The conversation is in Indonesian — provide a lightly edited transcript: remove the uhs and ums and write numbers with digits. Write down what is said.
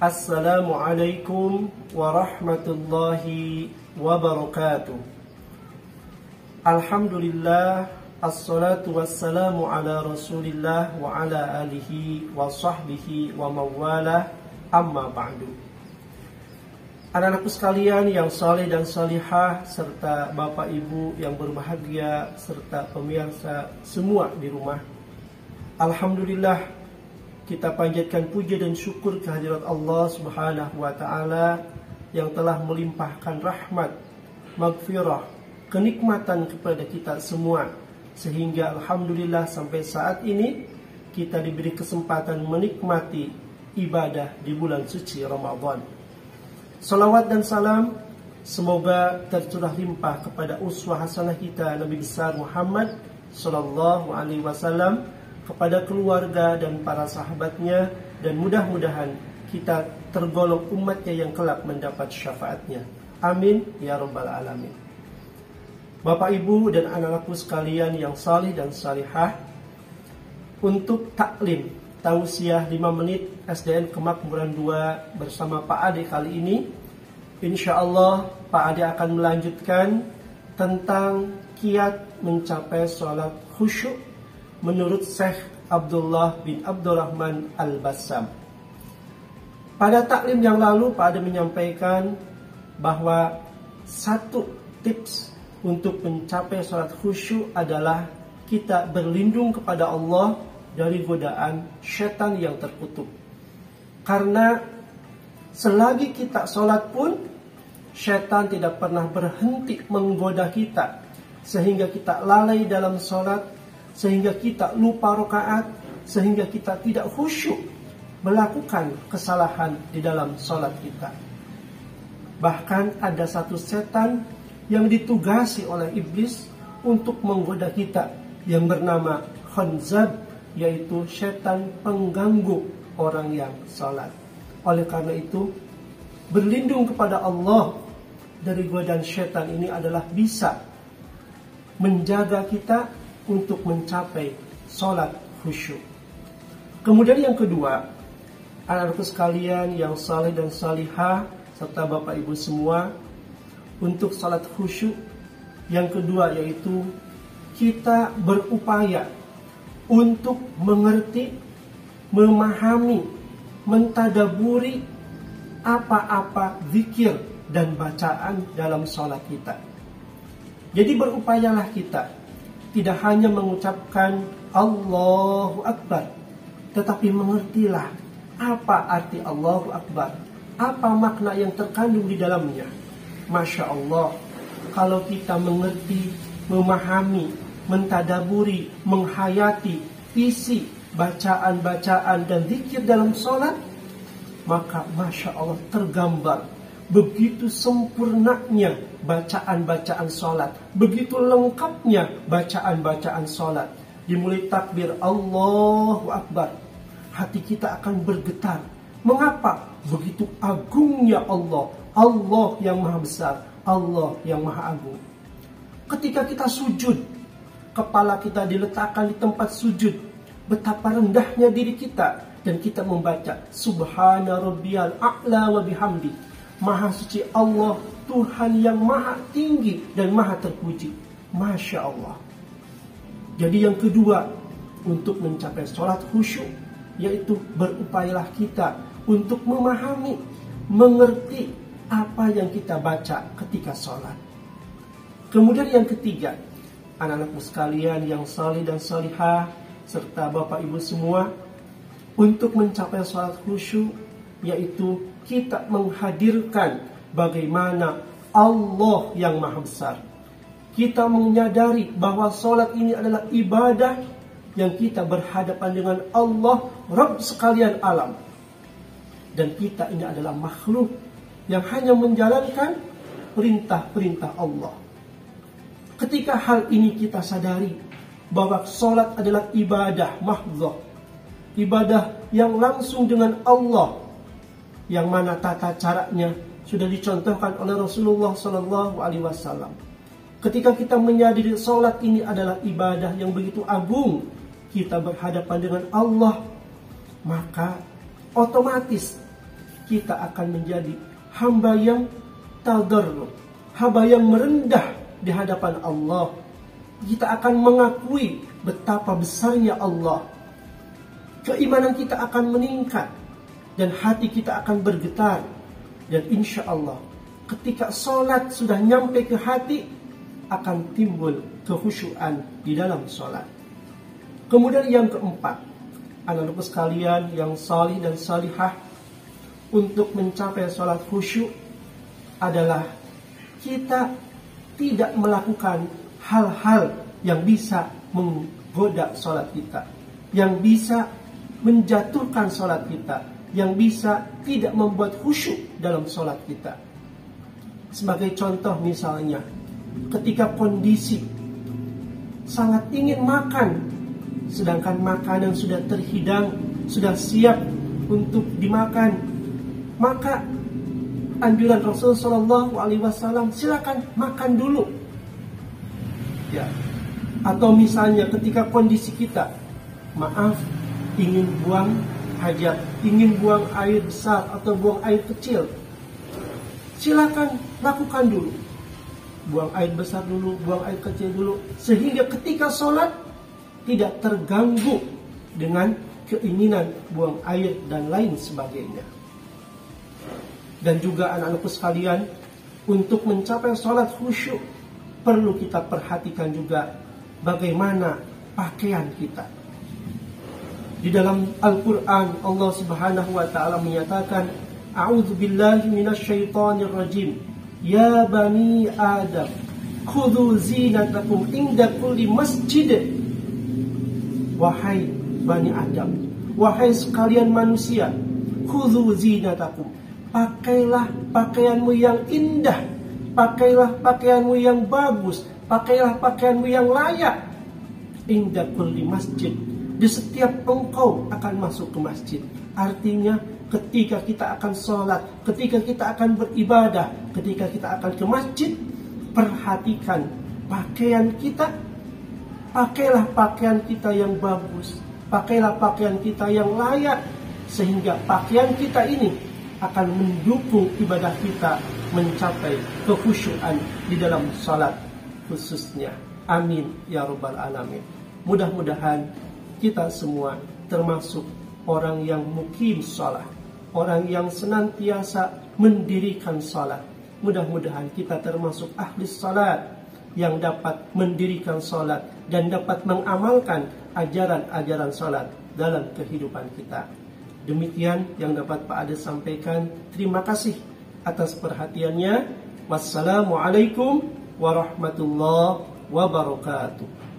Assalamualaikum warahmatullahi wabarakatuh. Alhamdulillah, assalatu wassalamu ala rasulillah wa ala alihi wa sahbihi wa mawalah, amma ba'du. Anak-anakku sekalian yang saleh dan salihah, serta bapak ibu yang berbahagia, serta pemirsa semua di rumah, alhamdulillah, kita panjatkan puja dan syukur kehadirat Allah Subhanahu wa Ta'ala yang telah melimpahkan rahmat, maghfirah, kenikmatan kepada kita semua, sehingga alhamdulillah sampai saat ini kita diberi kesempatan menikmati ibadah di bulan suci Ramadan. Salawat dan salam semoga tercurah limpah kepada uswah hasanah kita Nabi besar Muhammad sallallahu alaihi wasallam, kepada keluarga dan para sahabatnya, dan mudah-mudahan kita tergolong umatnya yang kelak mendapat syafaatnya. Amin ya rabbal alamin. Bapak ibu dan anak-anakku sekalian yang salih dan salihah, untuk taklim tausiah 5 menit SDN Kemakmuran 2 bersama Pak Ade kali ini, insya Allah Pak Ade akan melanjutkan tentang kiat mencapai sholat khusyuk menurut Syekh Abdullah bin Abdurrahman Al-Bassam. Pada taklim yang lalu Pak Ade menyampaikan bahwa satu tips untuk mencapai sholat khusyuk adalah kita berlindung kepada Allah dari godaan syaitan yang terkutuk. Karena selagi kita sholat pun, syaitan tidak pernah berhenti menggoda kita, sehingga kita lalai dalam sholat, sehingga kita lupa rakaat, sehingga kita tidak khusyuk melakukan kesalahan di dalam sholat kita. Bahkan ada satu setan yang ditugasi oleh iblis untuk menggoda kita, yang bernama Khanzab, yaitu setan pengganggu orang yang sholat. Oleh karena itu, berlindung kepada Allah dari godaan setan ini adalah bisa menjaga kita untuk mencapai sholat khusyuk. Kemudian yang kedua, anak-anakku sekalian yang saleh dan salihah, serta bapak ibu semua, untuk sholat khusyuk yang kedua yaitu kita berupaya untuk mengerti, memahami, mentadaburi apa-apa zikir dan bacaan dalam sholat kita. Jadi berupayalah kita tidak hanya mengucapkan Allahu Akbar, tetapi mengertilah apa arti Allahu Akbar, apa makna yang terkandung di dalamnya. Masya Allah, kalau kita mengerti, memahami, mentadaburi, menghayati isi bacaan-bacaan dan zikir dalam sholat, maka Masya Allah tergambar begitu sempurnanya bacaan-bacaan sholat, begitu lengkapnya bacaan-bacaan sholat. Dimulai takbir Allahu Akbar, hati kita akan bergetar. Mengapa? Begitu agungnya Allah, Allah yang maha besar, Allah yang maha agung. Ketika kita sujud, kepala kita diletakkan di tempat sujud, betapa rendahnya diri kita, dan kita membaca Subhana rabbiyal a'la wa bihamdi. Maha suci Allah, Tuhan yang maha tinggi dan maha terpuji. Masya Allah. Jadi yang kedua, untuk mencapai sholat khusyuk, yaitu berupayalah kita untuk memahami, mengerti apa yang kita baca ketika sholat. Kemudian yang ketiga, anak-anakku sekalian yang saleh dan salihah, serta bapak ibu semua, untuk mencapai sholat khusyuk, yaitu kita menghadirkan bagaimana Allah yang maha besar. Kita menyadari bahwa sholat ini adalah ibadah yang kita berhadapan dengan Allah, Rabb sekalian alam. Dan kita ini adalah makhluk yang hanya menjalankan perintah-perintah Allah. Ketika hal ini kita sadari bahwa sholat adalah ibadah mahdhah, ibadah yang langsung dengan Allah, yang mana tata caranya sudah dicontohkan oleh Rasulullah SAW. Ketika kita menyadari sholat ini adalah ibadah yang begitu agung, kita berhadapan dengan Allah, maka otomatis kita akan menjadi hamba yang tadarrur, hamba yang merendah di hadapan Allah. Kita akan mengakui betapa besarnya Allah. Keimanan kita akan meningkat dan hati kita akan bergetar. Dan insya Allah ketika sholat sudah nyampe ke hati, akan timbul kekhusyuan di dalam sholat. Kemudian yang keempat, anak-anakku sekalian yang salih dan salihah, untuk mencapai sholat khusyuk adalah kita tidak melakukan hal-hal yang bisa menggoda sholat kita, yang bisa menjatuhkan sholat kita, yang bisa tidak membuat khusyuk dalam sholat kita. Sebagai contoh misalnya, ketika kondisi sangat ingin makan, sedangkan makanan sudah terhidang, sudah siap untuk dimakan, maka anjuran Rasulullah SAW, silakan makan dulu. Ya. Atau misalnya ketika kondisi kita, maaf, ingin buang hajat, ingin buang air besar atau buang air kecil, silakan lakukan dulu. Buang air besar dulu, buang air kecil dulu, sehingga ketika sholat tidak terganggu dengan keinginan buang air dan lain sebagainya. Dan juga anak-anakku sekalian, untuk mencapai sholat khusyuk perlu kita perhatikan juga bagaimana pakaian kita. Di dalam Al-Quran Allah Subhanahu wa ta'ala menyatakan, A'udzu billahi minasyaitonir rajim. Ya bani Adam, khudhu zinatakum inda kulli masjid. Wahai bani Adam, wahai sekalian manusia, khudhu zinatakum, pakailah pakaianmu yang indah, pakailah pakaianmu yang bagus, pakailah pakaianmu yang layak. Inda kulli masjid, di setiap engkau akan masuk ke masjid. Artinya ketika kita akan sholat, ketika kita akan beribadah, ketika kita akan ke masjid, perhatikan pakaian kita. Pakailah pakaian kita yang bagus, pakailah pakaian kita yang layak, sehingga pakaian kita ini akan mendukung ibadah kita mencapai kekhusyuan di dalam sholat khususnya. Amin ya rabbal alamin. Mudah-mudahan kita semua termasuk orang yang mukim sholat, orang yang senantiasa mendirikan sholat. Mudah-mudahan kita termasuk ahli sholat yang dapat mendirikan sholat dan dapat mengamalkan ajaran-ajaran sholat dalam kehidupan kita. Demikian yang dapat Pak Ade sampaikan. Terima kasih atas perhatiannya. Wassalamualaikum warahmatullahi wabarakatuh.